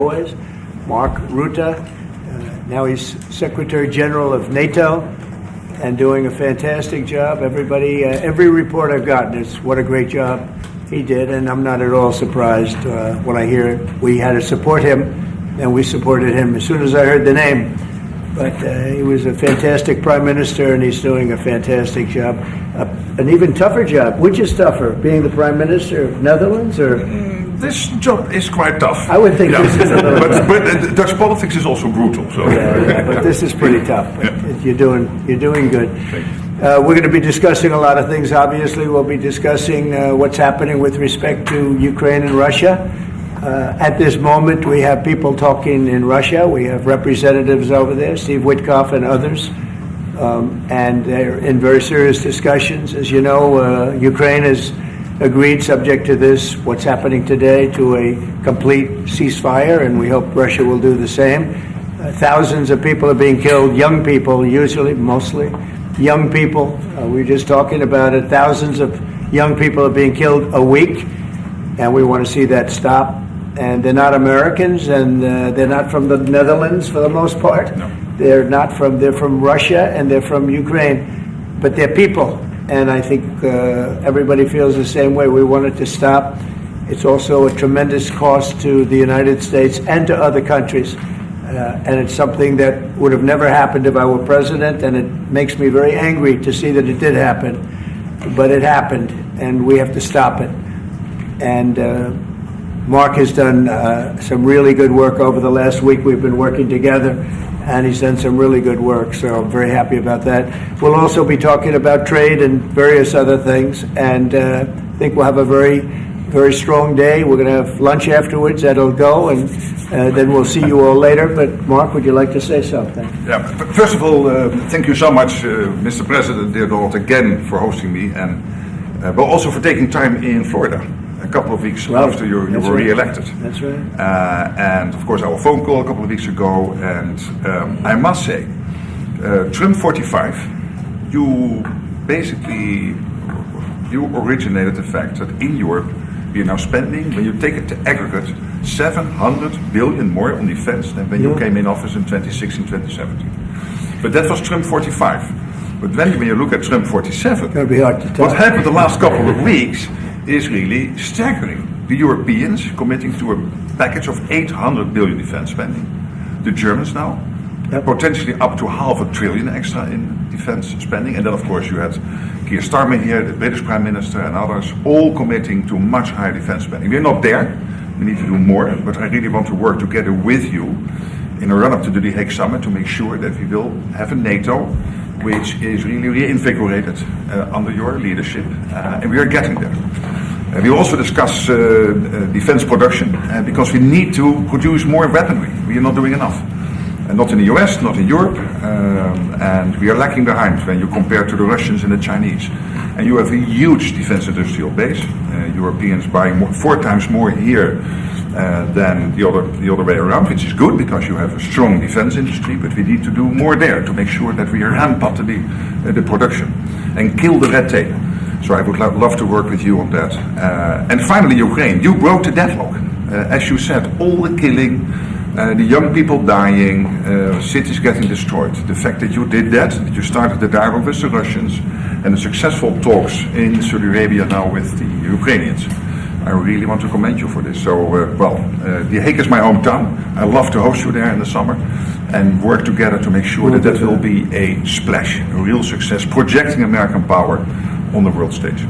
always, Mark Rutte. Now he's Secretary General of NATO and doing a fantastic job. Everybody, every report I've gotten is what a great job he did, and I'm not at all surprised when I hear it. We had to support him, and we supported him as soon as I heard the name. But he was a fantastic Prime Minister, and he's doing a fantastic job. An even tougher job. Which is tougher, being the Prime Minister of Netherlands or? This job is quite tough. I would think this is a little but Dutch politics is also brutal. So. Yeah, but this is pretty tough. But you're doing good. We're going to be discussing a lot of things. Obviously, we'll be discussing what's happening with respect to Ukraine and Russia. At this moment, we have people talking in Russia. We have representatives over there, Steve Witkoff and others, and they're in very serious discussions. As you know, Ukraine has agreed, subject to this, what's happening today, to a complete ceasefire, and we hope Russia will do the same. Thousands of people are being killed, young people, usually, mostly young people. We were just talking about it. Thousands of young people are being killed a week, and we want to see that stop. And they're not Americans, and they're not from the Netherlands for the most part. No. They're from Russia, and they're from Ukraine, but they're people. And I think everybody feels the same way. We want it to stop. It's also a tremendous cost to the United States and to other countries. And it's something that would have never happened if I were president, and it makes me very angry to see that it did happen. But it happened, and we have to stop it. And Mark has done some really good work over the last week. We've been working together, and he's done some really good work, so I'm very happy about that. We'll also be talking about trade and various other things, and I think we'll have a very, very strong day. We're going to have lunch afterwards. That'll go, and then we'll see you all later. But Mark, would you like to say something? Yeah. First of all, thank you so much, Mr. President, dear Donald, again for hosting me, and but also for taking time in Florida. A couple of weeks after you were re-elected. That's right. And of course our phone call a couple of weeks ago, and I must say, Trump 45, you originated the fact that in Europe we are now spending, when you take it to aggregate, 700 billion more on defense than when you came in office in 2016, 2017. But that was Trump 45. But then when you look at Trump 47, it's going to be hard to tell. What happened the last couple of weeks is really staggering. The Europeans committing to a package of 800 billion defense spending. The Germans now, potentially up to $500 billion extra in defense spending. And then of course you had Keir Starmer here, the British Prime Minister, and others, all committing to much higher defense spending. We're not there. We need to do more, but I really want to work together with you in a run-up to the Hague Summit to make sure that we will have a NATO which is really reinvigorated under your leadership, and we are getting there. We also discuss defense production, because we need to produce more weaponry. We are not doing enough. And not in the US, not in Europe, and we are lacking behind when you compare to the Russians and the Chinese. And you have a huge defense industrial base. Europeans buying 4 times more here than the other way around, which is good because you have a strong defense industry, but we need to do more there to make sure that we ramp up the production and kill the red tape. So I would love to work with you on that. And finally, Ukraine. You broke the deadlock. As you said, all the killing, the young people dying, cities getting destroyed. The fact that you did that you started the dialogue with the Russians, and the successful talks in Saudi Arabia now with the Ukrainians. I really want to commend you for this. So, The Hague is my hometown. I love to host you there in the summer and work together to make sure that will be a splash, a real success, projecting American power on the world stage.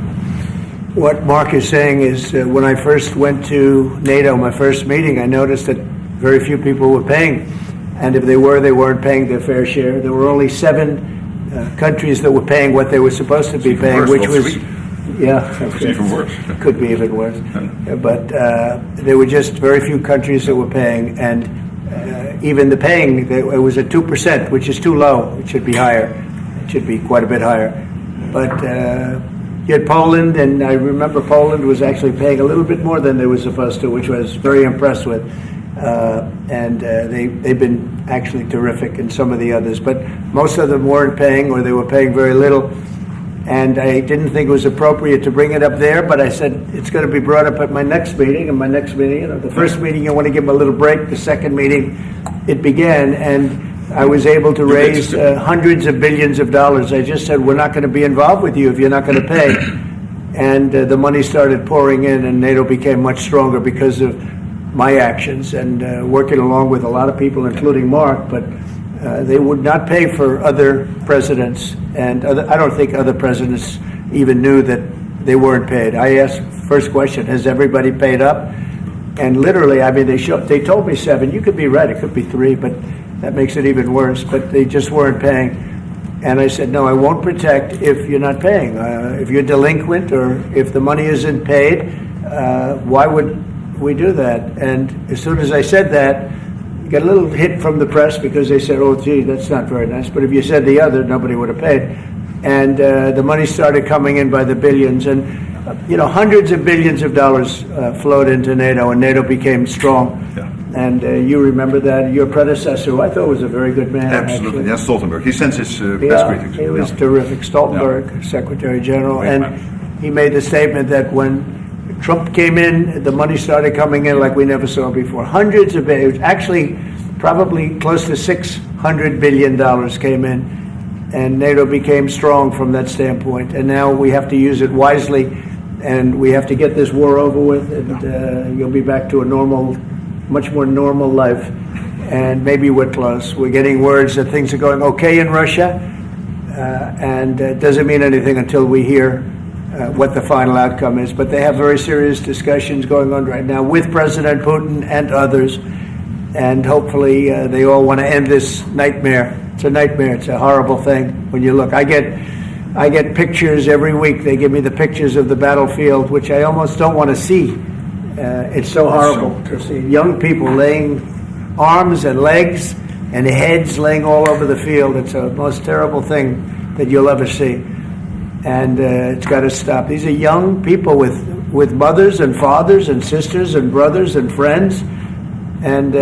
What Mark is saying is when I first went to NATO, my first meeting, I noticed that very few people were paying. And if they weren't paying their fair share. There were only 7 countries that were paying what they were supposed to be paying, which was... Yeah, it's even worse. Could be even worse. But there were just very few countries that were paying, and even the paying, it was at 2%, which is too low. It should be higher. It should be quite a bit higher. But you had Poland, and I remember Poland was actually paying a little bit more than they were supposed to, which I was very impressed with. They've been actually terrific, and some of the others. But most of them weren't paying, or they were paying very little. And I didn't think it was appropriate to bring it up there, but I said it's going to be brought up at my next meeting. And my next meeting, the first meeting you want to give them a little break. The second meeting, it began, and I was able to raise hundreds of billions of dollars. I just said, we're not going to be involved with you if you're not going to pay. And the money started pouring in, and NATO became much stronger because of my actions and working along with a lot of people, including Mark, but they would not pay for other presidents, and I don't think other presidents even knew that they weren't paid. I asked, first question, has everybody paid up? And literally, I mean, they told me 7. You could be right, it could be 3, but that makes it even worse. But they just weren't paying. And I said, no, I won't protect if you're not paying. If you're delinquent or if the money isn't paid, why would we do that? And as soon as I said that, got a little hit from the press because they said, oh, gee, that's not very nice. But if you said the other, nobody would have paid. And the money started coming in by the billions. And, hundreds of billions of dollars flowed into NATO, and NATO became strong. Yeah. And you remember that. Your predecessor, who I thought was a very good man. Absolutely. Yeah, Stoltenberg. He sends his best greetings. He was terrific. Stoltenberg, Secretary General. Great and man. He made the statement that when Trump came in, the money started coming in like we never saw before. Hundreds of billions, actually probably close to $600 billion came in, and NATO became strong from that standpoint. And now we have to use it wisely, and we have to get this war over with, and you'll be back to a normal, much more normal life. And maybe we're close. We're getting words that things are going okay in Russia, and it doesn't mean anything until we hear what the final outcome is. But they have very serious discussions going on right now with President Putin and others, and hopefully they all want to end this nightmare. It's a nightmare. It's a horrible thing when you look. I get pictures every week. They give me the pictures of the battlefield, which I almost don't want to see. It's so horrible to see young people laying arms and legs and heads laying all over the field. It's the most terrible thing that you'll ever see. And it's got to stop. These are young people with mothers and fathers and sisters and brothers and friends, and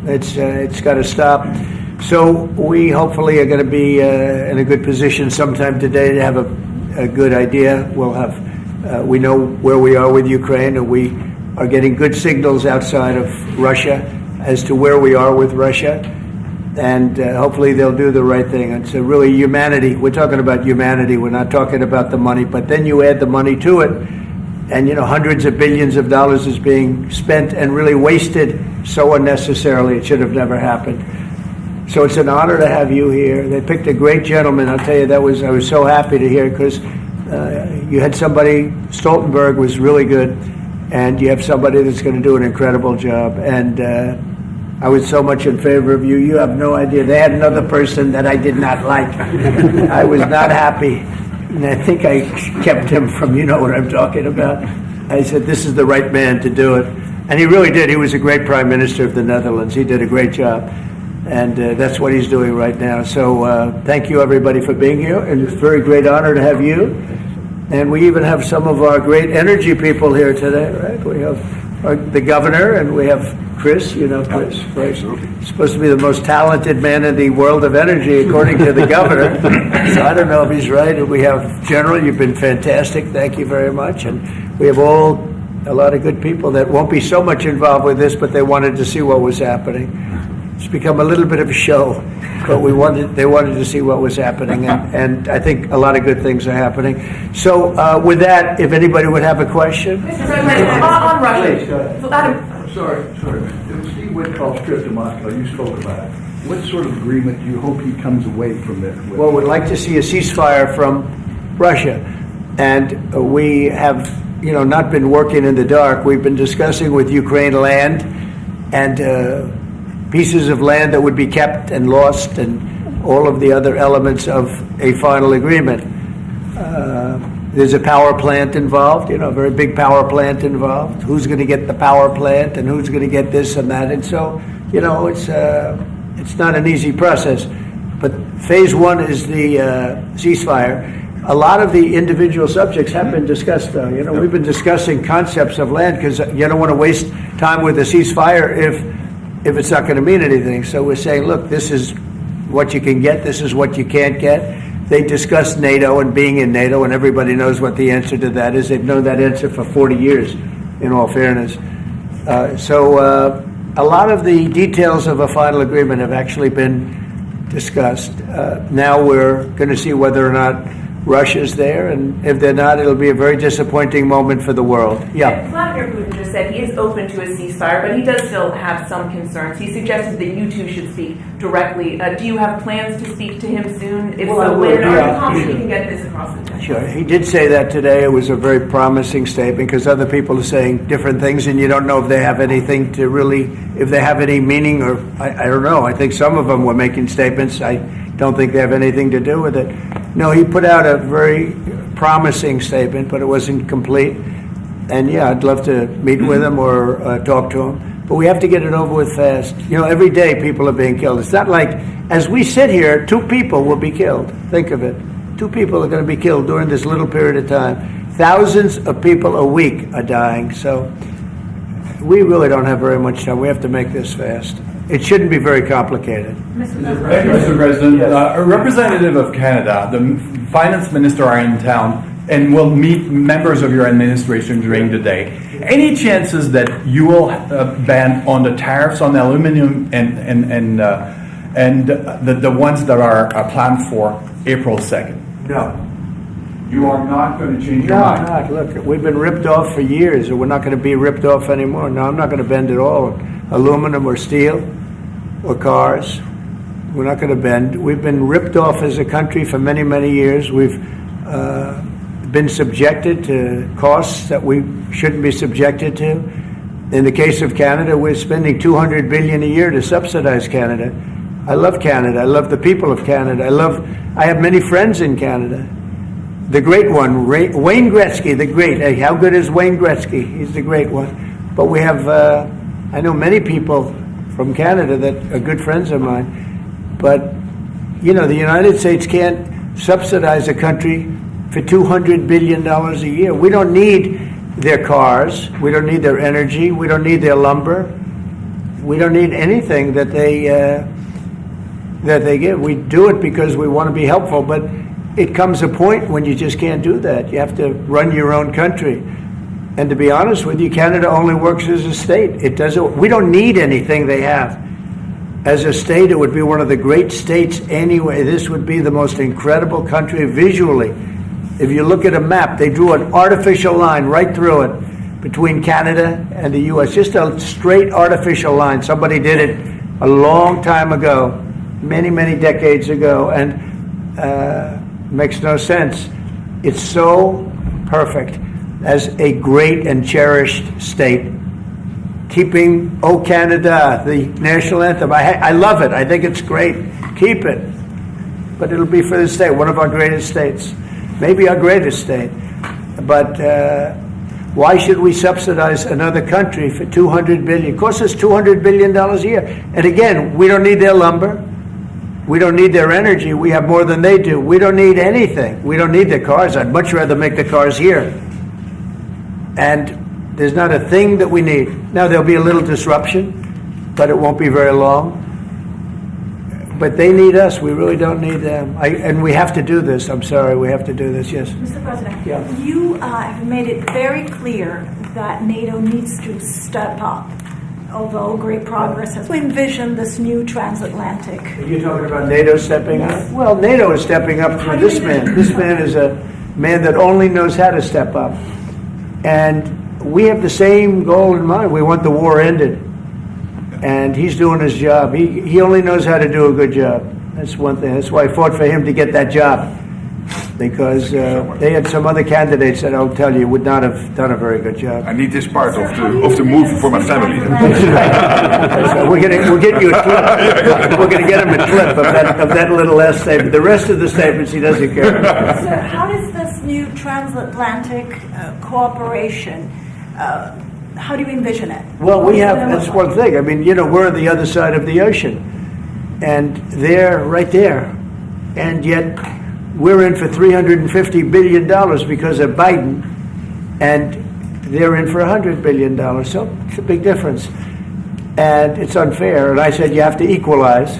it's got to stop. So we hopefully are going to be in a good position sometime today to have a good idea. We'll have we know where we are with Ukraine, and we are getting good signals outside of Russia as to where we are with Russia. And hopefully they'll do the right thing. It's really humanity. We're talking about humanity. We're not talking about the money. But then you add the money to it, and hundreds of billions of dollars is being spent and really wasted so unnecessarily. It should have never happened. So it's an honor to have you here. They picked a great gentleman. I'll tell you, I was so happy to hear, because you had somebody. Stoltenberg was really good, and you have somebody that's going to do an incredible job. And I was so much in favor of you. You have no idea. They had another person that I did not like. I was not happy. And I think I kept him from, you know what I'm talking about. I said, this is the right man to do it. And he really did. He was a great prime minister of the Netherlands. He did a great job. And that's what he's doing right now. So thank you, everybody, for being here. And it's a very great honor to have you. And we even have some of our great energy people here today, right? We have the governor, and we have Chris, Chris. He's supposed to be the most talented man in the world of energy, according to the governor. So I don't know if he's right. And we have General, you've been fantastic. Thank you very much. And we have a lot of good people that won't be so much involved with this, but they wanted to see what was happening. It's become a little bit of a show, but they wanted to see what was happening, and I think a lot of good things are happening. So with that, if anybody would have a question. Mr. President, on Russia. Sorry. Steve Witkoff's trip to Moscow, you spoke about it. What sort of agreement do you hope he comes away from it with? Well, we'd like to see a ceasefire from Russia, and we have, not been working in the dark. We've been discussing with Ukraine land and pieces of land that would be kept and lost, and all of the other elements of a final agreement. There's a power plant involved, a very big power plant involved. Who's going to get the power plant, and who's going to get this and that? And so, it's not an easy process. But phase one is the ceasefire. A lot of the individual subjects have been discussed, though. We've been discussing concepts of land, because you don't want to waste time with a ceasefire if it's not going to mean anything. So we're saying, look, this is what you can get, this is what you can't get. They discussed NATO and being in NATO, and everybody knows what the answer to that is. They've known that answer for 40 years, in all fairness. A lot of the details of a final agreement have actually been discussed. Now we're going to see whether or not Russia's there, and if they're not, it'll be a very disappointing moment for the world. Yeah. Vladimir Putin just said he is open to a ceasefire, but he does still have some concerns. He suggested that you two should speak directly. Do you have plans to speak to him soon? If so, when are you confident you can get this across the table? Sure. He did say that today. It was a very promising statement because other people are saying different things, and you don't know if they have anything to really, if they have any meaning, or I don't know. I think some of them were making statements. I don't think they have anything to do with it. No, he put out a very promising statement, but it wasn't complete. And yeah, I'd love to meet with him or talk to him. But we have to get it over with fast. You know, every day people are being killed. It's not like, as we sit here, 2 people will be killed. Think of it. 2 people are going to be killed during this little period of time. Thousands of people a week are dying. So we really don't have very much time. We have to make this fast. It shouldn't be very complicated. Thank you, Mr. President. A representative of Canada, the finance minister, are in town and will meet members of your administration during the day. Any chances that you will ban on the tariffs on aluminum and the ones that are planned for April 2nd? No. You are not going to change your mind? No, not. Look, we've been ripped off for years, and we're not going to be ripped off anymore. No, I'm not going to bend at all. Aluminum or steel or cars, we're not going to bend. We've been ripped off as a country for many, many years. We've been subjected to costs that we shouldn't be subjected to. In the case of Canada, we're spending $200 billion a year to subsidize Canada. I love Canada. I love the people of Canada. I have many friends in Canada. The great one, Wayne Gretzky, the great. Hey, how good is Wayne Gretzky? He's the great one. But we have, I know many people from Canada that are good friends of mine. But, you know, the United States can't subsidize a country for $200 billion a year. We don't need their cars. We don't need their energy. We don't need their lumber. We don't need anything that they give. We do it because we want to be helpful, but it comes a point when you just can't do that. You have to run your own country. And to be honest with you, Canada only works as a state. It doesn't. We don't need anything they have. As a state, it would be one of the great states anyway. This would be the most incredible country visually. If you look at a map, they drew an artificial line right through it between Canada and the U.S. Just a straight artificial line. Somebody did it a long time ago, many, many decades ago, and makes no sense. It's so perfect as a great and cherished state. Keeping "O Canada," the national anthem. I love it. I think it's great. Keep it. But it'll be for the state, one of our greatest states. Maybe our greatest state. But why should we subsidize another country for $200 billion? It costs us $200 billion a year. And again, we don't need their lumber. We don't need their energy. We have more than they do. We don't need anything. We don't need their cars. I'd much rather make the cars here. And there's not a thing that we need. Now, there'll be a little disruption, but it won't be very long. But they need us. We really don't need them. And we have to do this. I'm sorry. We have to do this. Yes. Mr. President, Yeah. you have made it very clear that NATO needs to step up, although great progress has. We envision this new transatlantic. Are you talking about NATO stepping up? Well, NATO is stepping up through this man. This man is a man that only knows how to step up. And we have the same goal in mind. We want the war ended. And he's doing his job. He only knows how to do a good job. That's one thing. That's why I fought for him to get that job. Because they had some other candidates that I'll tell you would not have done a very good job. I need this part of the move for my family. We'll get you a clip. We're going to get him a clip of that little last statement. The rest of the statements he doesn't care about. So how does this new transatlantic cooperation, how do you envision it? Well, that's one thing. I mean, you know, we're on the other side of the ocean. And they're right there. And yet we're in for $350 billion because of Biden. And they're in for $100 billion. So it's a big difference. And it's unfair. And I said, you have to equalize.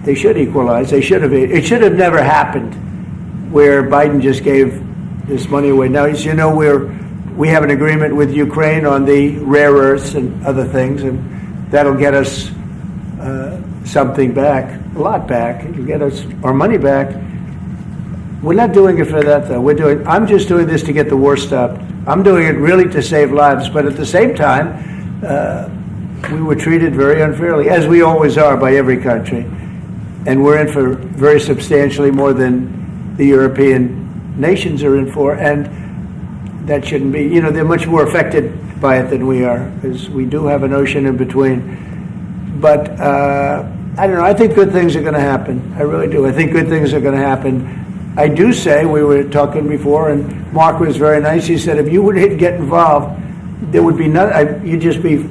They should equalize. They should have. It should have never happened where Biden just gave this money away. Now, as you know, we have an agreement with Ukraine on the rare earths and other things, and that'll get us something back, a lot back. It'll get us our money back. We're not doing it for that, though. I'm just doing this to get the war stopped. I'm doing it really to save lives, but at the same time, we were treated very unfairly, as we always are by every country. And we're in for very substantially more than the European nations are in for, and that shouldn't be. You know, they're much more affected by it than we are, because we do have an ocean in between. But I don't know. I think good things are going to happen. I really do. I think good things are going to happen. I do say, we were talking before, and Mark was very nice. He said, if you would get involved, there would be nothing. You'd just be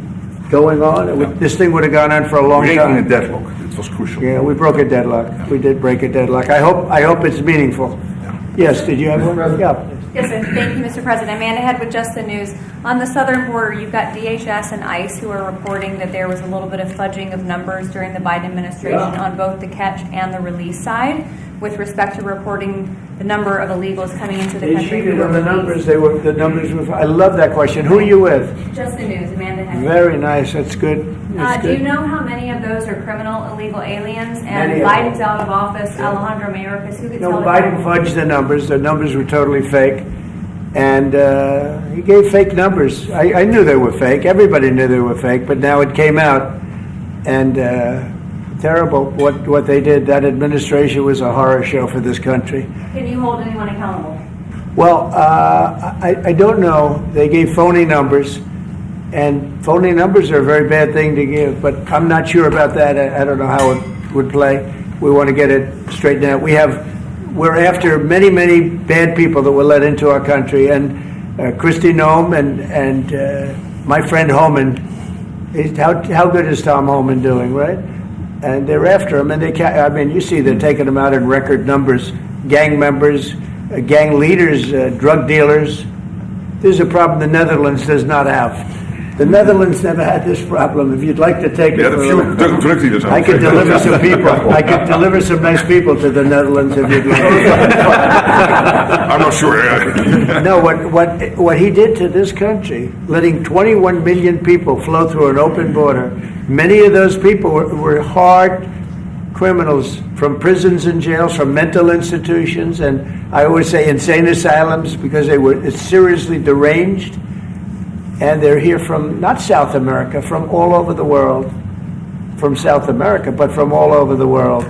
going on. This thing would have gone on for a long time. Breaking a deadlock. It was crucial. Yeah, we broke a deadlock. Yeah. We did break a deadlock. I hope it's meaningful. Yeah. Yes, did you have one? Yeah. Yes, sir. Thank you, Mr. President. Amanda Head with Just the News. On the southern border, you've got DHS and ICE who are reporting that there was a little bit of fudging of numbers during the Biden administration on both the catch and the release side with respect to reporting the number of illegals coming into the country. They cheated on the numbers. The numbers were. I love that question. Who are you with? Just the News, Amanda Head. Very nice. That's good. Do you know how many of those are criminal, illegal aliens? And Biden's out of office. Alejandro Mayorkas, who could tell us? Biden fudged the numbers. The numbers were totally fake. And he gave fake numbers. I knew they were fake. Everybody knew they were fake. But now it came out. And terrible what they did. That administration was a horror show for this country. Can you hold anyone accountable? Well, I don't know. They gave phony numbers. And phony numbers are a very bad thing to give, but I'm not sure about that. I don't know how it would play. We want to get it straightened out. We're after many, many bad people that were let into our country, and Kristi Noem and my friend Homan. How good is Tom Homan doing, right? And they're after him, and you see they're taking him out in record numbers. Gang members, gang leaders, drug dealers. There's a problem the Netherlands does not have. The Netherlands never had this problem. If you'd like to take it, I could deliver some people. I could deliver some nice people to the Netherlands if you'd like. I'm not sure. No, what he did to this country, letting 21 million people flow through an open border. Many of those people were hard criminals from prisons and jails, from mental institutions, and I always say insane asylums, because they were seriously deranged. And they're here from, not South America, from all over the world. From South America, but from all over the world.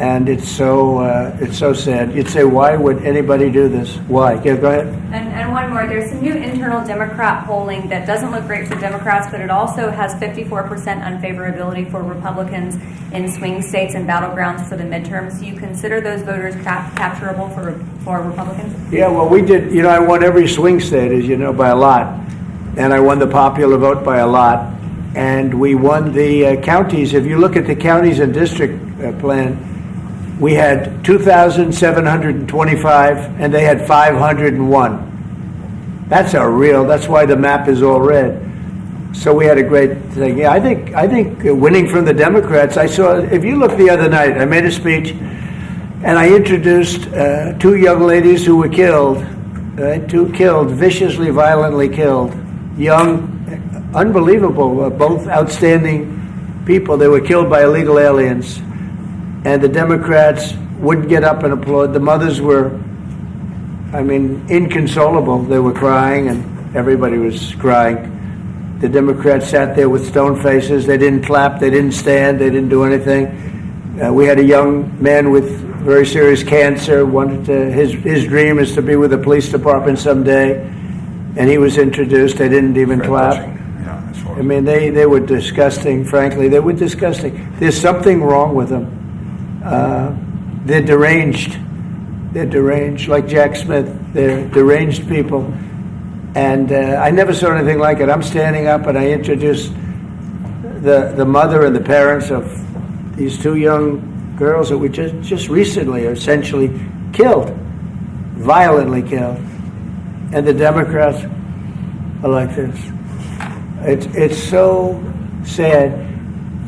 And it's so sad. You'd say, why would anybody do this? Why? Yeah, go ahead. And one more. There's some new internal Democrat polling that doesn't look great for Democrats, but it also has 54% unfavorability for Republicans in swing states and battlegrounds for the midterms. Do you consider those voters capturable for Republicans? Yeah, well, we did. You know, I won every swing state, as you know, by a lot. And I won the popular vote by a lot. And we won the counties. If you look at the counties and district plan, we had 2,725, and they had 501. That's why the map is all red. So we had a great thing. Yeah, I think winning from the Democrats, if you look the other night, I made a speech, and I introduced two young ladies who were killed, viciously, violently killed. Young, unbelievable, both outstanding people. They were killed by illegal aliens. And the Democrats wouldn't get up and applaud. The mothers were, inconsolable. They were crying, and everybody was crying. The Democrats sat there with stone faces. They didn't clap. They didn't stand. They didn't do anything. We had a young man with very serious cancer. His dream is to be with the police department someday. And he was introduced. They didn't even clap. They were disgusting, frankly. They were disgusting. There's something wrong with them. They're deranged. They're deranged, like Jack Smith. They're deranged people. And I never saw anything like it. I'm standing up, and I introduced the mother and the parents of these two young girls that were just recently essentially killed, violently killed. And the Democrats are like this. It's so sad.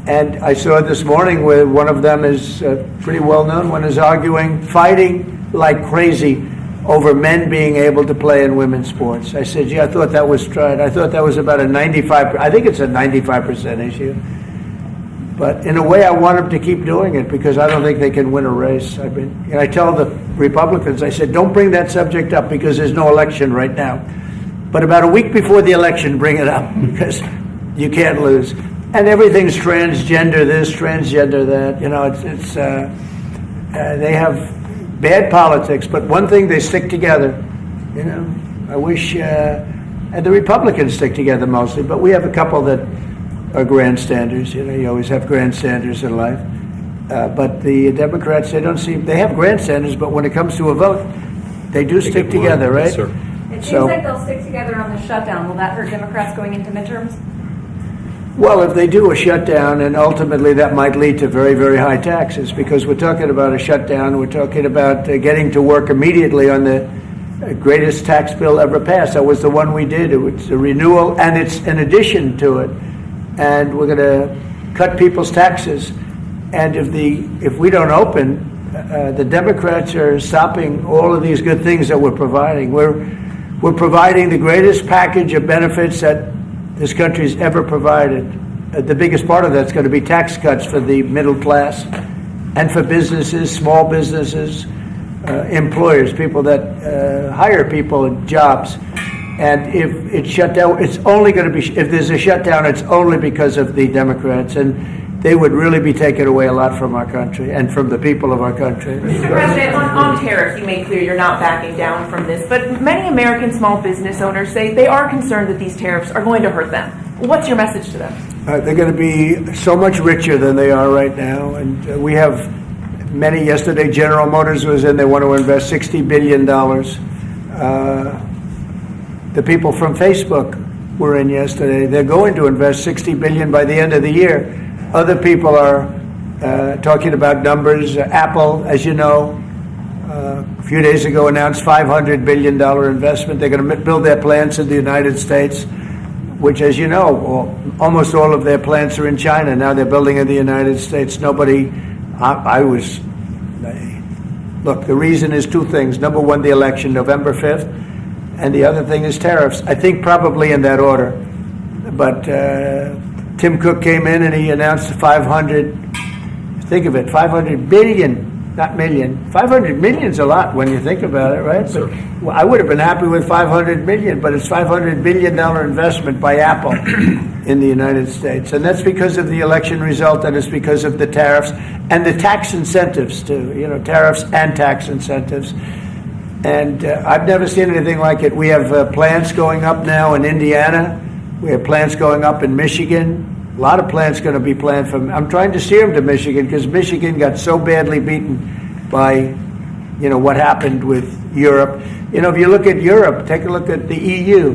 And I saw this morning where one of them is pretty well known, one is fighting like crazy over men being able to play in women's sports. I said, I thought that was tried. I thought that was about a 95%, I think it's a 95% issue. But in a way, I want them to keep doing it because I don't think they can win a race. And I tell the Republicans, I said, don't bring that subject up because there's no election right now. But about a week before the election, bring it up because you can't lose. And everything's transgender this, transgender that. They have bad politics, but one thing, they stick together. I wish, and the Republicans stick together mostly, but we have a couple that are grandstanders. You always have grandstanders in life. But the Democrats, they have grandstanders, but when it comes to a vote, they do stick together, right? Yes, sir. It seems like they'll stick together on the shutdown. Will that hurt Democrats going into midterms? Well, if they do a shutdown, and ultimately that might lead to very, very high taxes, because we're talking about a shutdown, we're talking about getting to work immediately on the greatest tax bill ever passed. That was the one we did. It was a renewal, and it's an addition to it. And we're going to cut people's taxes. And if we don't open, the Democrats are stopping all of these good things that we're providing. We're providing the greatest package of benefits that this country's ever provided. The biggest part of that's going to be tax cuts for the middle class and for businesses, small businesses, employers, people that hire people in jobs. And if it's shut down, it's only going to be, if there's a shutdown, it's only because of the Democrats. And they would really be taking away a lot from our country and from the people of our country. Mr. President, on tariffs, you made clear you're not backing down from this, but many American small business owners say they are concerned that these tariffs are going to hurt them. What's your message to them? They're going to be so much richer than they are right now. And we have many. Yesterday, General Motors was in. They want to invest $60 billion. The people from Facebook were in yesterday. They're going to invest $60 billion by the end of the year. Other people are talking about numbers. Apple, as you know, a few days ago announced $500 billion investment. They're going to build their plants in the United States, which, as you know, almost all of their plants are in China. Now they're building in the United States. Look, the reason is two things. Number one, the election, November 5th, and the other thing is tariffs. I think probably in that order. But Tim Cook came in and he announced 500 billion, not million. 500 million's a lot when you think about it, right? But, well, I would have been happy with 500 million, but it's $500 billion investment by Apple in the United States. And that's because of the election result, and it's because of the tariffs and the tax incentives too, tariffs and tax incentives. And I've never seen anything like it. We have plants going up now in Indiana. We have plants going up in Michigan. A lot of plants going to be planned from. I'm trying to steer them to Michigan because Michigan got so badly beaten by, what happened with Europe. If you look at Europe, take a look at the EU.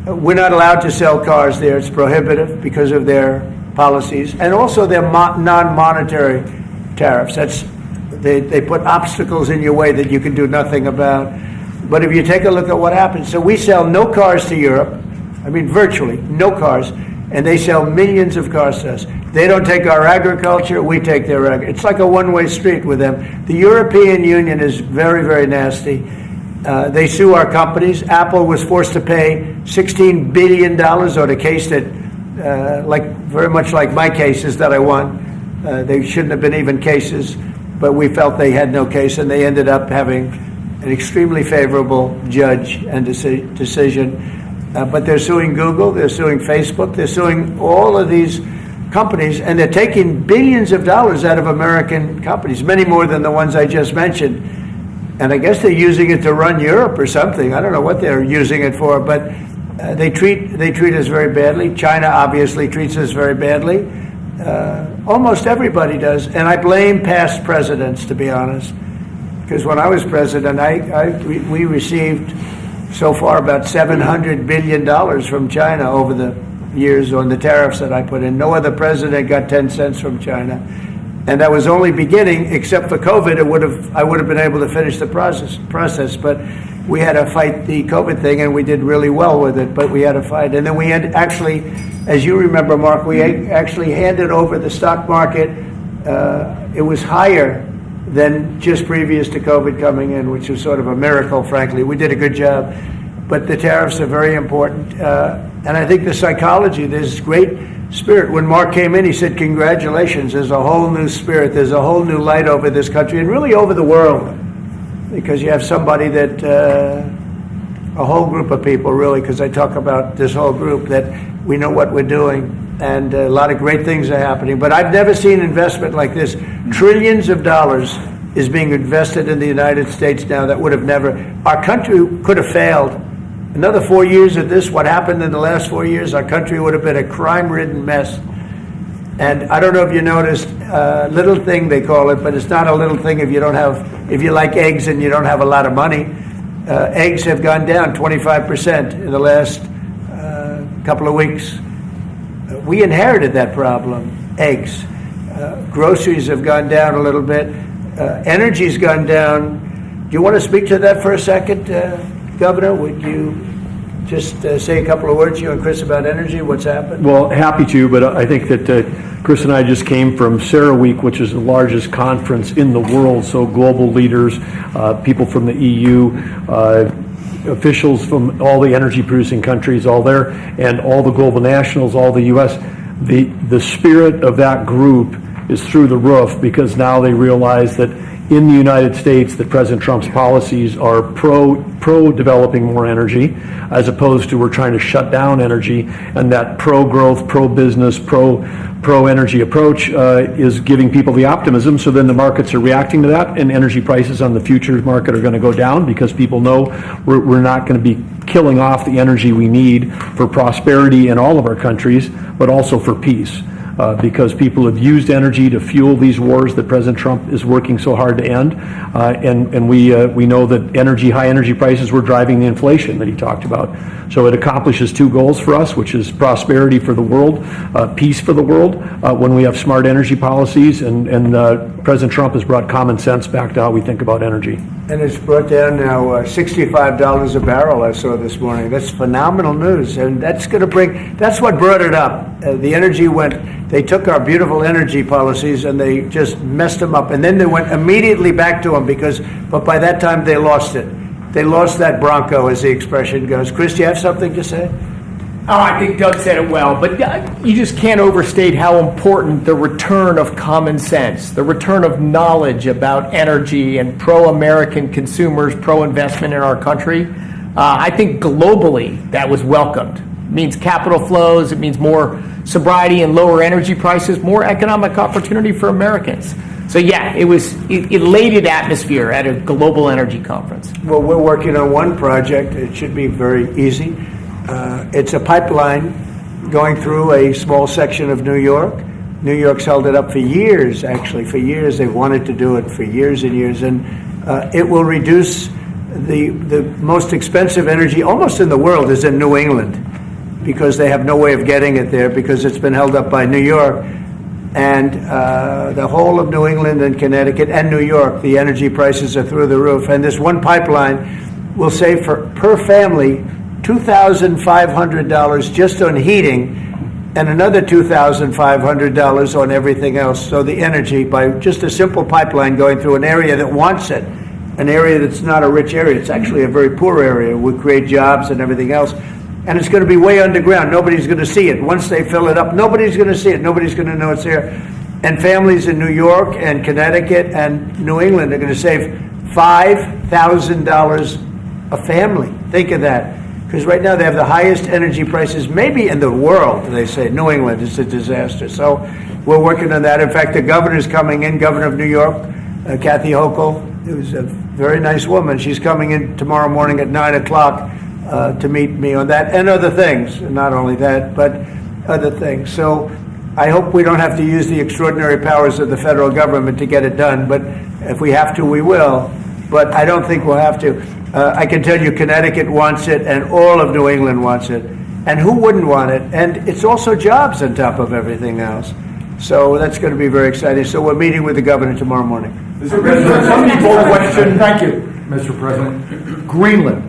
We're not allowed to sell cars there. It's prohibitive because of their policies and also their non-monetary tariffs. They put obstacles in your way that you can do nothing about. But if you take a look at what happens, so we sell no cars to Europe. I mean, virtually no cars. And they sell millions of cars to us. They don't take our agriculture, we take their agriculture. It's like a one-way street with them. The European Union is very, very nasty. They sue our companies. Apple was forced to pay $16 billion on a case that, very much like my cases that I won. They shouldn't have been even cases, but we felt they had no case, and they ended up having an extremely favorable judge and decision. But they're suing Google, they're suing Facebook, they're suing all of these companies, and they're taking billions of dollars out of American companies, many more than the ones I just mentioned. And I guess they're using it to run Europe or something. I don't know what they're using it for, but they treat us very badly. China obviously treats us very badly. Almost everybody does, and I blame past presidents, to be honest, because when I was president, we received so far about $700 billion from China over the years on the tariffs that I put in. No other president got 10 cents from China. And that was only beginning, except for COVID. I would have been able to finish the process, but we had to fight the COVID thing, and we did really well with it, but we had to fight. And then we had actually, as you remember, Mark, we actually handed over the stock market. It was higher than just previous to COVID coming in, which was sort of a miracle, frankly. We did a good job. But the tariffs are very important. And I think the psychology, there's great spirit. When Mark came in, he said, congratulations, there's a whole new spirit, there's a whole new light over this country, and really over the world. Because you have somebody that, a whole group of people, really, because I talk about this whole group, that we know what we're doing. And a lot of great things are happening. But I've never seen investment like this. Trillions of dollars is being invested in the United States now that would have never, our country could have failed. Another 4 years of this, what happened in the last 4 years, our country would have been a crime-ridden mess. And I don't know if you noticed, little thing they call it, but it's not a little thing if you like eggs and you don't have a lot of money. Eggs have gone down 25% in the last couple of weeks. We inherited that problem, eggs. Groceries have gone down a little bit. Energy's gone down. Do you want to speak to that for a second, Governor? Would you just say a couple of words, you and Chris, about energy, what's happened? Well, happy to, but I think that Chris and I just came from CERAWeek, which is the largest conference in the world, so global leaders, people from the EU, officials from all the energy producing countries, all there, and all the global nationals, all the U.S. The spirit of that group is through the roof, because now they realize that in the United States that President Trump's policies are pro developing more energy, as opposed to we're trying to shut down energy, and that pro-growth, pro-business, pro-energy approach is giving people the optimism. So then the markets are reacting to that, and energy prices on the futures market are going to go down, because people know we're not going to be killing off the energy we need for prosperity in all of our countries, but also for peace. Because people have used energy to fuel these wars that President Trump is working so hard to end, and we know that high energy prices were driving the inflation that he talked about. So it accomplishes two goals for us, which is prosperity for the world, peace for the world, when we have smart energy policies, and President Trump has brought common sense back to how we think about energy. And it's brought down now $65 a barrel, I saw this morning. That's phenomenal news, and that's what brought it up. The energy they took our beautiful energy policies and they just messed them up, and then they went immediately back to them, but by that time they lost it. They lost that bronco, as the expression goes. Chris, do you have something to say? Oh, I think Doug said it well, but you just can't overstate how important the return of common sense, the return of knowledge about energy and pro-American consumers, pro-investment in our country. I think globally that was welcomed. It means capital flows, it means more sobriety and lower energy prices, more economic opportunity for Americans. So yeah, it was elated atmosphere at a global energy conference. Well, we're working on one project. It should be very easy. It's a pipeline going through a small section of New York. New York's held it up for years, actually. For years, they've wanted to do it for years and years. And it will reduce the most expensive energy almost in the world is in New England, because they have no way of getting it there, because it's been held up by New York. And the whole of New England and Connecticut and New York, the energy prices are through the roof. And this one pipeline will save per family $2,500 just on heating, and another $2,500 on everything else. So the energy, by just a simple pipeline going through an area that wants it, an area that's not a rich area, it's actually a very poor area, would create jobs and everything else. And it's going to be way underground. Nobody's going to see it. Once they fill it up, nobody's going to see it. Nobody's going to know it's there. And families in New York and Connecticut and New England are going to save $5,000 a family. Think of that. Because right now they have the highest energy prices maybe in the world, they say. New England is a disaster. So we're working on that. In fact, the governor's coming in, Governor of New York, Kathy Hochul, who's a very nice woman. She's coming in tomorrow morning at 9 o'clock to meet me on that and other things. Not only that, but other things. So I hope we don't have to use the extraordinary powers of the federal government to get it done. But if we have to, we will. But I don't think we'll have to. I can tell you Connecticut wants it, and all of New England wants it. And who wouldn't want it? And it's also jobs on top of everything else. So that's going to be very exciting. So we're meeting with the governor tomorrow morning. Mr. President, somebody pulled a question. Thank you, Mr. President. Greenland.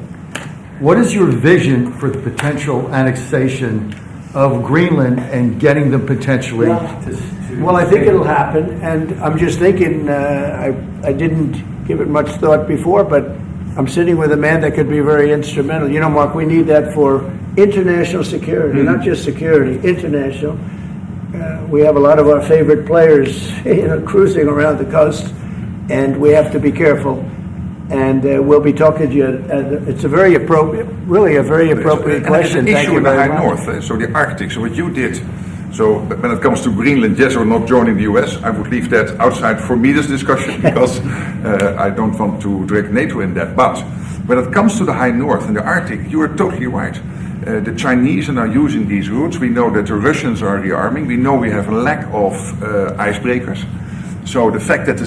What is your vision for the potential annexation of Greenland and getting them potentially Well, I think it'll happen, and I'm just thinking, I didn't give it much thought before, but I'm sitting with a man that could be very instrumental. You know, Mark, we need that for international security, not just security, international. We have a lot of our favorite players, cruising around the coast, and we have to be careful. And we'll be talking to you. It's a very appropriate, really a very appropriate question. And Thank issue you in the very high much. north, so the Arctic. So what you did. So when it comes to Greenland, yes or not joining the US, I would leave that outside for me this discussion because I don't want to drag NATO in that. But when it comes to the high north and the Arctic, you are totally right. The Chinese are now using these routes. We know that the Russians are rearming. We know we have a lack of icebreakers. So the fact that the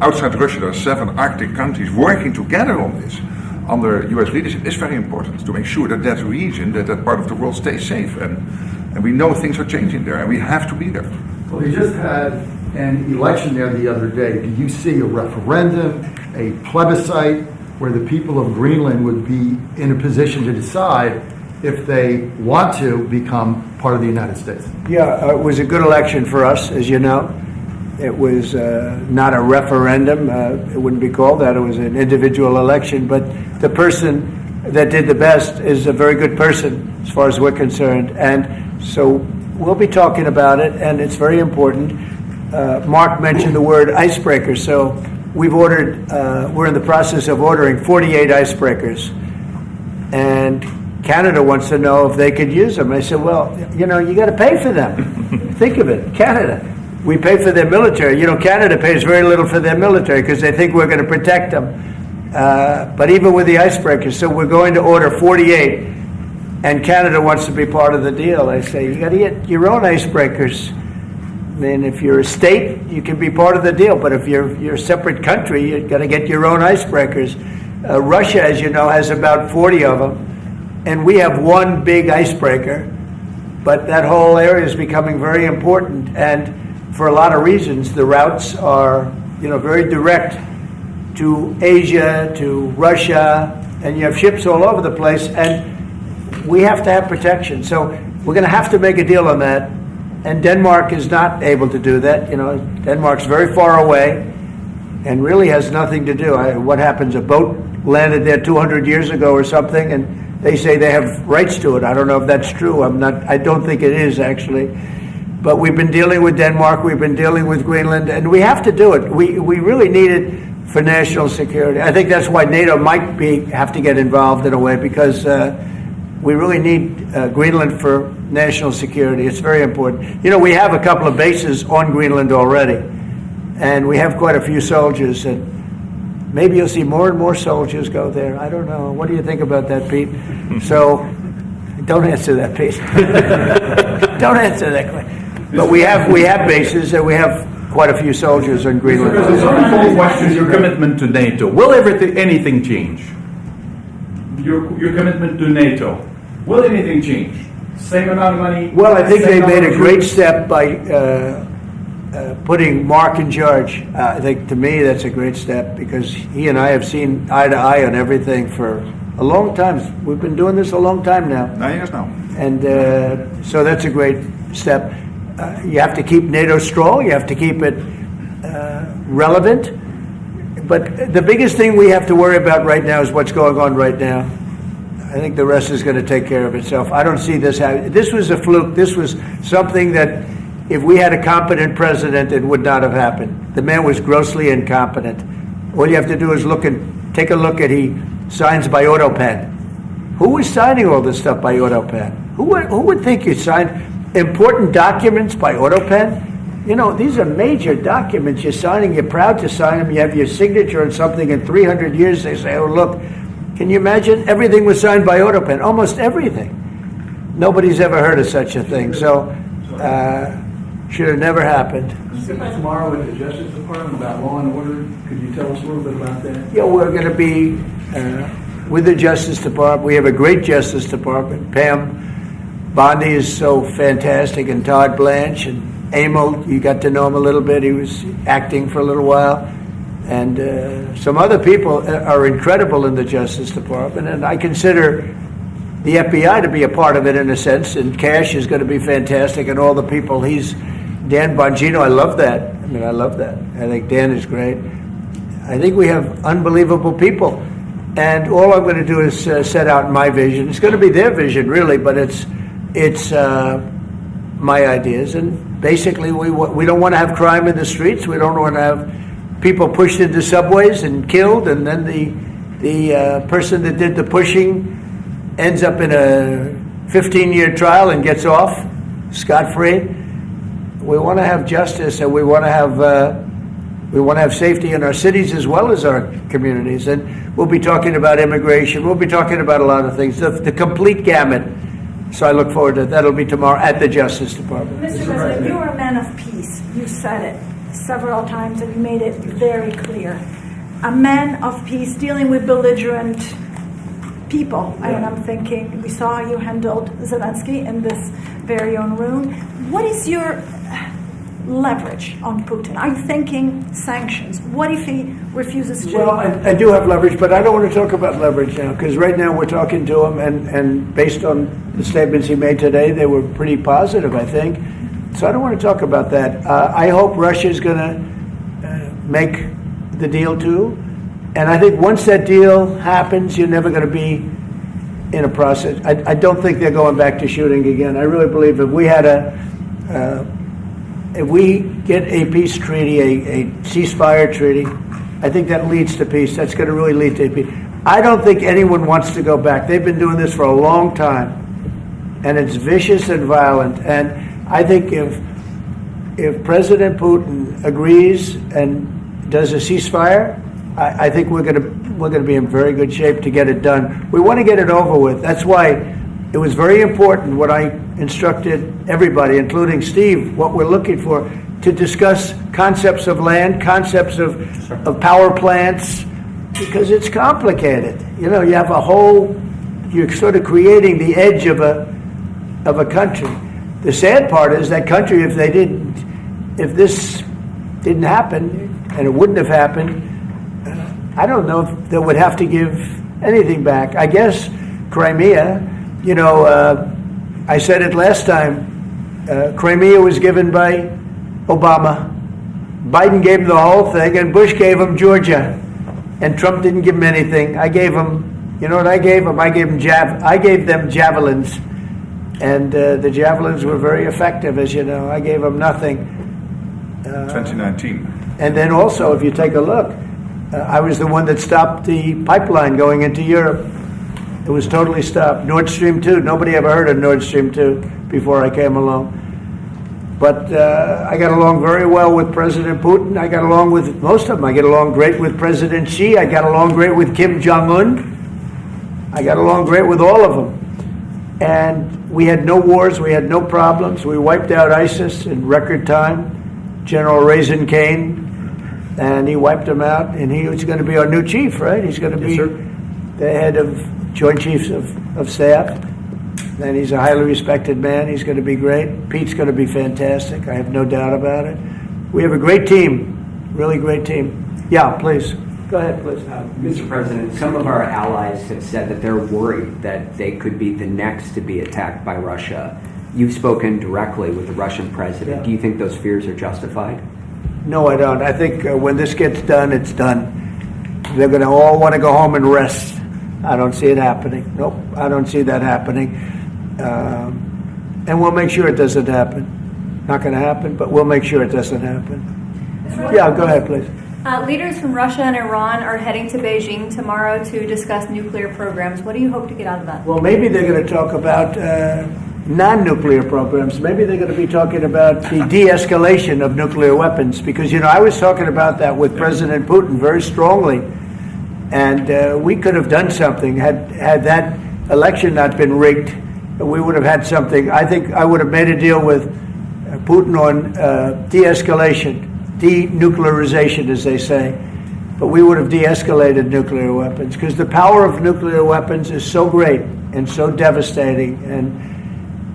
outside Russia, there are 7 Arctic countries working together on this under US leadership is very important to make sure that that region, that part of the world stays safe. And we know things are changing there and we have to be there. Well, we just had an election there the other day. Do you see a referendum, a plebiscite, where the people of Greenland would be in a position to decide if they want to become part of the United States? Yeah, it was a good election for us, as you know. It was not a referendum. It wouldn't be called that. It was an individual election. But the person that did the best is a very good person, as far as we're concerned. And so we'll be talking about it, and it's very important. Mark mentioned the word icebreaker. So we've ordered, we're in the process of ordering 48 icebreakers. And Canada wants to know if they could use them. I said, well, you got to pay for them. Think of it, Canada. We pay for their military. Canada pays very little for their military because they think we're going to protect them. But even with the icebreakers, so we're going to order 48, and Canada wants to be part of the deal. I say, you got to get your own icebreakers. I mean, if you're a state, you can be part of the deal. But if you're a separate country, you've got to get your own icebreakers. Russia, as you know, has about 40 of them, and we have one big icebreaker. But that whole area is becoming very important, and for a lot of reasons, the routes are, very direct to Asia, to Russia, and you have ships all over the place, and we have to have protection. So we're going to have to make a deal on that, and Denmark is not able to do that. Denmark's very far away and really has nothing to do. What happens? A boat landed there 200 years ago or something, and they say they have rights to it. I don't know if that's true. I don't think it is, actually. But we've been dealing with Denmark, we've been dealing with Greenland, and we have to do it. We really need it for national security. I think that's why NATO might have to get involved in a way, because we really need Greenland for national security. It's very important. We have a couple of bases on Greenland already, and we have quite a few soldiers, and maybe you'll see more and more soldiers go there. I don't know. What do you think about that, Pete? So, don't answer that, Pete. Don't answer that question. But we have bases, and we have quite a few soldiers in Greenland. Because some question your commitment to NATO. Will anything change? Your commitment to NATO. Will anything change? Same amount of money? Well, I think they made a great step by putting Mark in charge. I think, to me, that's a great step, because he and I have seen eye to eye on everything for a long time. We've been doing this a long time now. 9 years now. And so that's a great step. You have to keep NATO strong. You have to keep it relevant. But the biggest thing we have to worry about right now is what's going on right now. I think the rest is going to take care of itself. I don't see this happening. This was a fluke. This was something that, if we had a competent president, it would not have happened. The man was grossly incompetent. All you have to do is take a look at, he signs by AutoPen. Who was signing all this stuff by AutoPen? Who would think you signed important documents by AutoPen? These are major documents you're signing. You're proud to sign them. You have your signature on something. In 300 years, they say, oh, look, can you imagine? Everything was signed by AutoPen, almost everything. Nobody's ever heard of such a thing. So, should have never happened. Tomorrow with the Justice Department about law and order. Could you tell us a little bit about that? Yeah, we're going to be with the Justice Department. We have a great Justice Department. Pam Bondi is so fantastic, and Todd Blanche, and Emil, you got to know him a little bit. He was acting for a little while. And some other people are incredible in the Justice Department. And I consider the FBI to be a part of it in a sense, and Cash is going to be fantastic, and all the people. Dan Bongino, I love that. I mean, I love that. I think Dan is great. I think we have unbelievable people. And all I'm going to do is set out my vision. It's going to be their vision, really, but it's my ideas. And basically, we don't want to have crime in the streets. We don't want to have people pushed into subways and killed, and then the person that did the pushing ends up in a 15-year trial and gets off scot-free. We want to have justice, and we want to have safety in our cities as well as our communities. And we'll be talking about immigration. We'll be talking about a lot of things, the complete gamut. So I look forward to that. That'll be tomorrow at the Justice Department. Mr. President, you're a man of peace. You said it several times and you made it very clear. A man of peace dealing with belligerent people. Yeah. And I'm thinking, we saw how you handled Zelensky in this very own room. What is your leverage on Putin? Are you thinking sanctions? What if he refuses to? Well, I do have leverage, but I don't want to talk about leverage now, because right now we're talking to him, and based on the statements he made today, they were pretty positive, I think. So I don't want to talk about that. I hope Russia's going to make the deal too. And I think once that deal happens, you're never going to be in a process. I don't think they're going back to shooting again. I really believe if we had if we get a peace treaty, a ceasefire treaty, I think that leads to peace. That's going to really lead to peace. I don't think anyone wants to go back. They've been doing this for a long time, and it's vicious and violent. And I think if President Putin agrees and does a ceasefire, I think we're going to be in very good shape to get it done. We want to get it over with. That's why it was very important what I instructed everybody, including Steve, what we're looking for, to discuss concepts of land, concepts of power plants, because it's complicated. You know, you have you're sort of creating the edge of a country. The sad part is that country, if this didn't happen, and it wouldn't have happened, I don't know if they would have to give anything back. I guess Crimea, you know, I said it last time, Crimea was given by Obama. Biden gave him the whole thing, and Bush gave him Georgia. And Trump didn't give him anything. I gave him, you know what I gave him? I gave them javelins. And the javelins were very effective, as you know. I gave them nothing. 2019. And then also, if you take a look, I was the one that stopped the pipeline going into Europe. It was totally stopped. Nord Stream 2, nobody ever heard of Nord Stream 2 before I came along. But I got along very well with President Putin. I got along with most of them. I get along great with President Xi. I got along great with Kim Jong-un. I got along great with all of them. And we had no wars. We had no problems. We wiped out ISIS in record time. General Raisin Kane, and he wiped them out, and he was going to be our new chief, right? He's going to be the head of Joint Chiefs of Staff, and he's a highly respected man. He's going to be great. Pete's going to be fantastic. I have no doubt about it. We have a great team, really great team. Yeah, please. Go ahead, please. Mr. President, some of our allies have said that they're worried that they could be the next to be attacked by Russia. You've spoken directly with the Russian president. Yeah. Do you think those fears are justified? No, I don't. I think when this gets done, it's done. They're going to all want to go home and rest. I don't see it happening. Nope, I don't see that happening. And we'll make sure it doesn't happen. Not going to happen, but we'll make sure it doesn't happen. Yeah, go ahead, please. Leaders from Russia and Iran are heading to Beijing tomorrow to discuss nuclear programs. What do you hope to get out of that? Well, maybe they're going to talk about non-nuclear programs. Maybe they're going to be talking about the de-escalation of nuclear weapons, because, you know, I was talking about that with President Putin very strongly, and we could have done something had that election not been rigged. We would have had something. I think I would have made a deal with Putin on de-escalation, denuclearization, as they say, but we would have de-escalated nuclear weapons, because the power of nuclear weapons is so great and so devastating.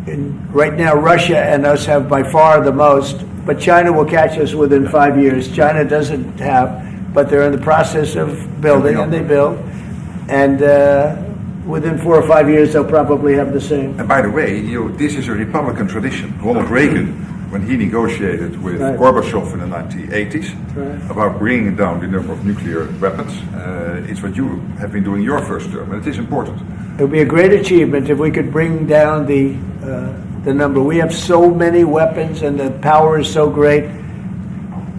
And right now, Russia and us have by far the most, but China will catch us within 5 years. China doesn't have, but they're in the process of building, and they build. And within 4 or 5 years, they'll probably have the same. And by the way, this is a Republican tradition. Ronald Reagan, when he negotiated with Right. Gorbachev in the 1980s Right. about bringing down the number of nuclear weapons, it's what you have been doing your first term, and it is important. It would be a great achievement if we could bring down the number. We have so many weapons, and the power is so great.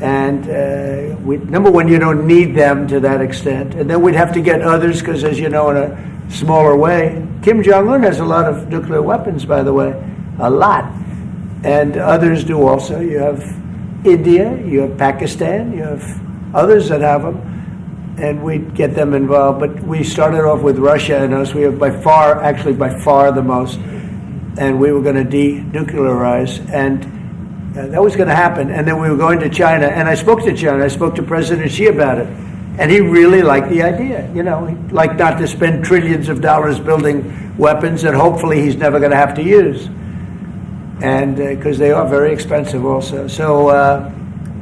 And number one, you don't need them to that extent. And then we'd have to get others, because as you know, in a smaller way, Kim Jong-un has a lot of nuclear weapons, by the way, a lot. And others do also. You have India, you have Pakistan, you have others that have them. And we'd get them involved. But we started off with Russia and us. We have by far the most. And we were going to denuclearize. And that was going to happen. And then we were going to China. And I spoke to China. I spoke to President Xi about it. And he really liked the idea. You know, he'd like not to spend trillions of dollars building weapons that hopefully he's never going to have to use. And because they are very expensive also. So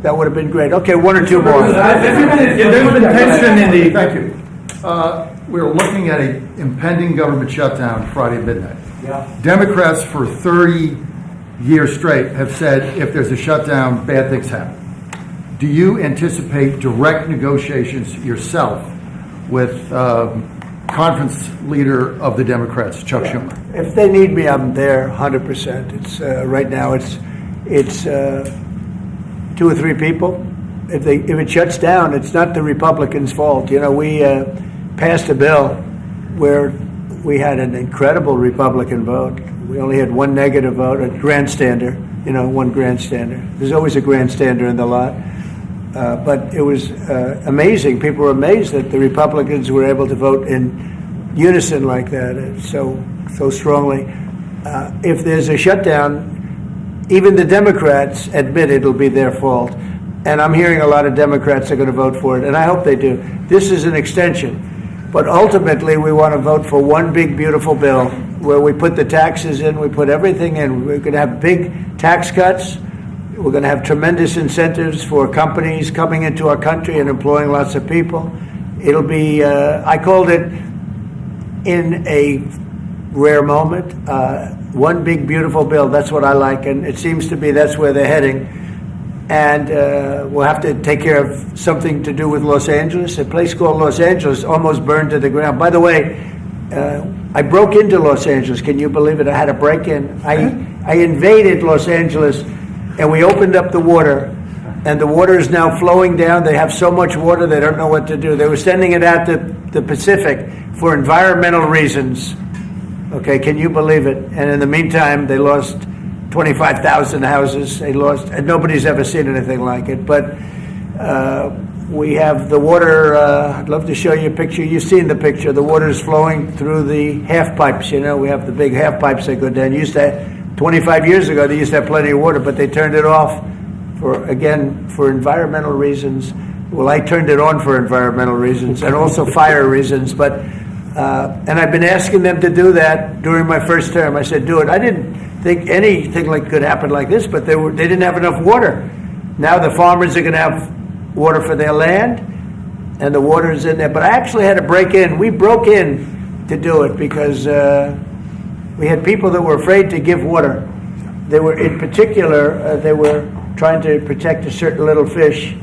that would have been great. Okay, one or two more. There's been tension in the... Thank you. We're looking at an impending government shutdown Friday at midnight. Yeah. Democrats for 30 years straight have said if there's a shutdown, bad things happen. Do you anticipate direct negotiations yourself with conference leader of the Democrats, Chuck Schumer? If they need me, I'm there 100%. It's right now. It's 2 or 3 people. If it shuts down, it's not the Republicans' fault. You know, we passed a bill where we had an incredible Republican vote. We only had one negative vote, a grandstander. You know, one grandstander. There's always a grandstander in the lot. But it was amazing. People were amazed that the Republicans were able to vote in unison like that, so strongly. If there's a shutdown, even the Democrats admit it'll be their fault. And I'm hearing a lot of Democrats are going to vote for it, and I hope they do. This is an extension. But ultimately, we want to vote for one big, beautiful bill where we put the taxes in, we put everything in. We're going to have big tax cuts. We're going to have tremendous incentives for companies coming into our country and employing lots of people. It'll be, I called it, in a rare moment, one big, beautiful bill. That's what I like, and it seems to be that's where they're heading. And we'll have to take care of something to do with Los Angeles. A place called Los Angeles almost burned to the ground. By the way, I broke into Los Angeles. Can you believe it? I had a break-in. I invaded Los Angeles, and we opened up the water, and the water is now flowing down. They have so much water, they don't know what to do. They were sending it out to the Pacific for environmental reasons. Okay, can you believe it? And in the meantime, they lost 25,000 houses. They lost, and nobody's ever seen anything like it. But we have the water. I'd love to show you a picture. You've seen the picture. The water is flowing through the half pipes. You know, we have the big half pipes that go down. 25 years ago, they used to have plenty of water, but they turned it off for environmental reasons. Well, I turned it on for environmental reasons and also fire reasons. But and I've been asking them to do that during my first term. I said, do it. I didn't think anything could happen like this, but they didn't have enough water. Now the farmers are going to have water for their land, and the water is in there. But I actually had to break in. We broke in to do it because we had people that were afraid to give water. They were, in particular, they were trying to protect a certain little fish.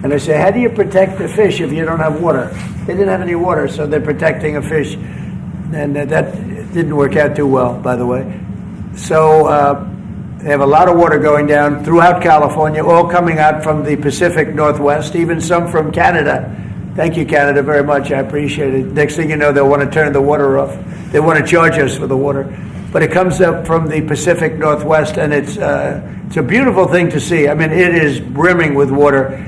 And I said, how do you protect the fish if you don't have water? They didn't have any water, so they're protecting a fish. And that didn't work out too well, by the way. So they have a lot of water going down throughout California, all coming out from the Pacific Northwest, even some from Canada. Thank you, Canada, very much. I appreciate it. Next thing you know, they'll want to turn the water off. They want to charge us for the water. But it comes up from the Pacific Northwest, and it's a beautiful thing to see. I mean, it is brimming with water.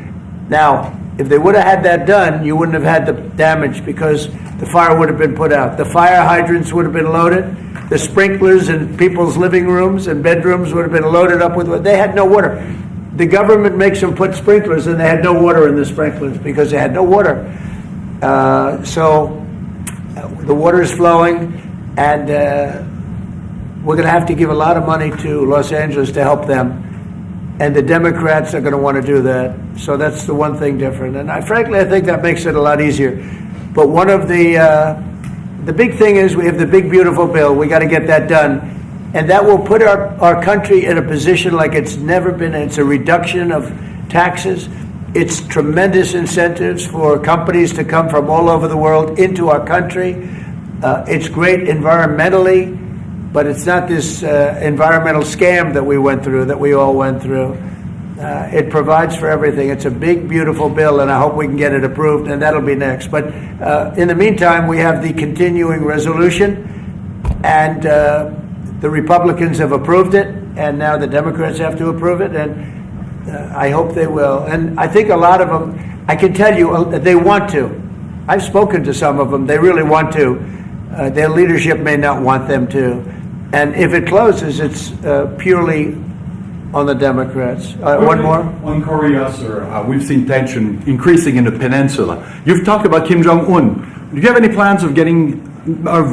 Now, if they would have had that done, you wouldn't have had the damage because the fire would have been put out. The fire hydrants would have been loaded. The sprinklers in people's living rooms and bedrooms would have been loaded up with water. They had no water. The government makes them put sprinklers, and they had no water in the sprinklers because they had no water. So the water is flowing, and we're going to have to give a lot of money to Los Angeles to help them. And the Democrats are going to want to do that. So that's the one thing different. And frankly, I think that makes it a lot easier. But one of the the big thing is we have the big beautiful bill. We got to get that done. And that will put our country in a position like it's never been. It's a reduction of taxes. It's tremendous incentives for companies to come from all over the world into our country. It's great environmentally, but it's not this environmental scam that we went through, that we all went through. It provides for everything. It's a big, beautiful bill, and I hope we can get it approved, and that'll be next. But in the meantime, we have the continuing resolution, and the Republicans have approved it, and now the Democrats have to approve it, and I hope they will. And I think a lot of them, I can tell you, they want to. I've spoken to some of them. They really want to. Their leadership may not want them to. And if it closes, it's purely on the Democrats. One more? On Korea, sir, we've seen tension increasing in the peninsula. You've talked about Kim Jong-un. Do you have any plans of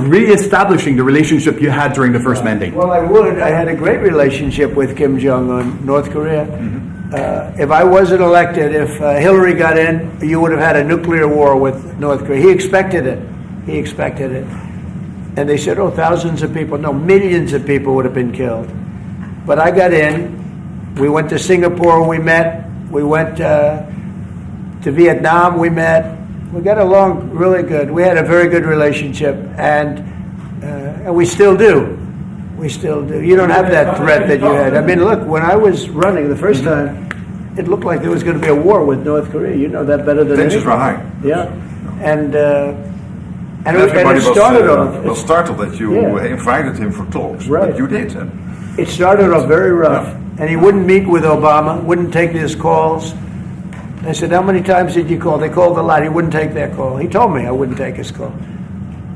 re-establishing the relationship you had during the first mandate? Well, I would. I had a great relationship with Kim Jong-un, North Korea. If I wasn't elected, if Hillary got in, you would have had a nuclear war with North Korea. He expected it. He expected it. And they said, oh, thousands of people. No, millions of people would have been killed. But I got in. We went to Singapore, we met. We went to Vietnam, we met. We got along really good. We had a very good relationship, and we still do. We still do. You don't have that threat that you had. I mean, look, when I was running the first time, it looked like there was going to be a war with North Korea. You know that better than anyone. Tensions were high. Yeah, and everybody it started off. was startled that you invited him for talks. Right. But you did. It started off very rough, and he wouldn't meet with Obama, wouldn't take his calls. I said, how many times did you call? They called a lot. He wouldn't take their call. He told me I wouldn't take his call.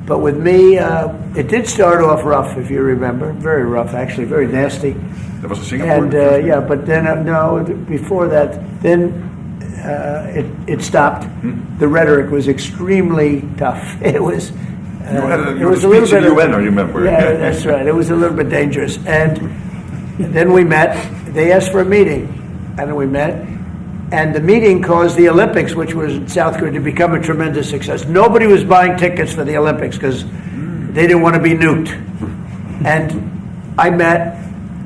But with me, it did start off rough, if you remember. Very rough, actually, very nasty. There was a Singapore. And but then, no, before that, then it stopped. The rhetoric was extremely tough. It was... it was a little bit of UN, I remember. Yeah, that's right. It was a little bit dangerous. And then we met. They asked for a meeting, and then we met. And the meeting caused the Olympics, which was in South Korea, to become a tremendous success. Nobody was buying tickets for the Olympics because they didn't want to be nuked. And I met,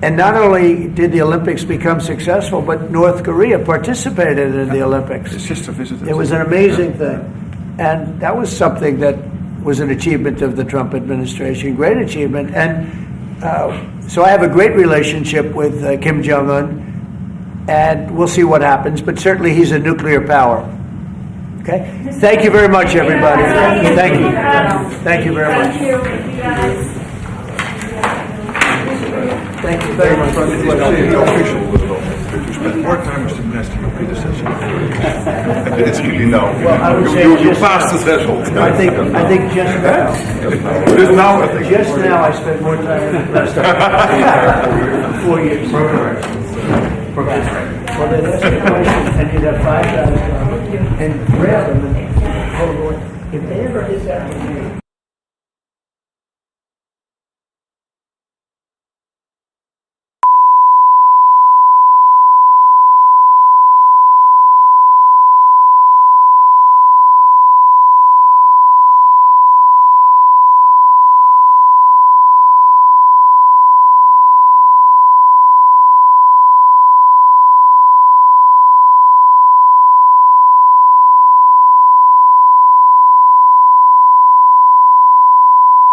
and not only did the Olympics become successful, but North Korea participated in the Olympics. His sister visited. It was an amazing thing. And that was something that was an achievement of the Trump administration, great achievement. And so I have a great relationship with Kim Jong-un, and we'll see what happens, but certainly he's a nuclear power. Okay? Thank you very much, everybody. Thank you. Thank you very much. Thank you very much. You spent more time as the minister than your predecessor. It's really no. Well, I would say you passed the threshold. I think just now. Just now I spent more time with the rest of 4 years. Well, they'd ask you a question, and you'd have 5 guys come and grab them and hold on. If they ever did that with you,